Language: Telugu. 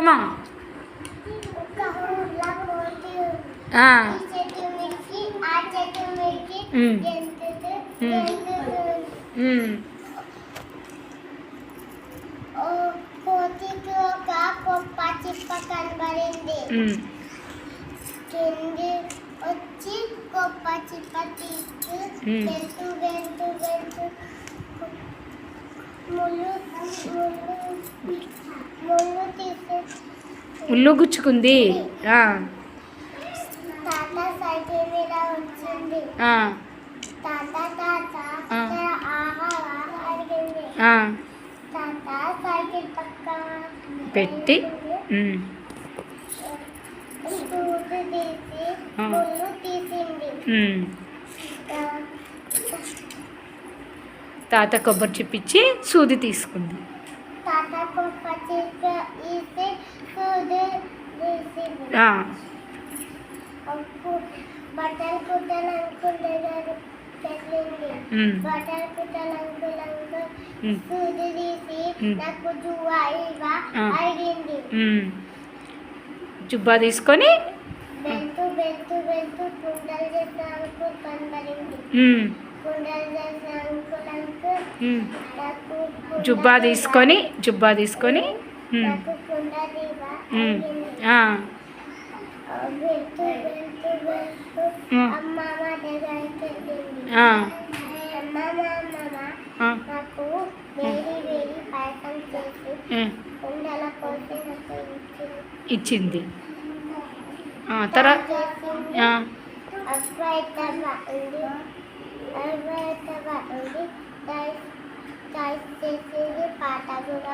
చెప్పమ్మా. కోతికి ఒక గొప్ప చిప్ప కనబడింది. కింది వచ్చి గొప్ప చిప్ప తీసి వెళ్తూ వెళ్తూ వెళ్తూ ముళ్ళు గుచ్చుకుంది. తాత సైకిల్ మీద వచ్చింది. తాత తాత అడిగింది. తాత సైకిల్ పక్క పెట్టి సూది తీసి ముళ్ళు తీసింది. తాత కొబ్బరి చిప్పిచ్చి సూది తీసుకుంది. తాత కొబ్బరి చిప్పి ఇచ్చి సూది తీసింది. బట్టలు కుట్టాలి అనుకుంటున్నారు పెట్టింది. బట్టలు కుట్టాలి అనుకున్నాను సూది తీసి నాకు జువ్వా ఇవ్వా అడిగింది. జుబ్బా తీసుకొని వెళ్తూ వెళ్తూ వెళ్తూ కుండలు చేసిన అంకుల్ కనబడింది. కుండలు చేసిన అంకుల్ జుబ్బా తీసుకొని నాకు కుండలు ఇవ్వా అడిగింది. వెళ్తూ వెళ్తూ వెళ్తూ అమ్మమ్మ దగ్గరికి వెళ్ళింది. అమ్మమ్మ నాకు వేడి వేడి పాయసం చేసి కుండల పోసి నాకు ఇచ్చింది. తర్వాత చేసేది పాట కూడా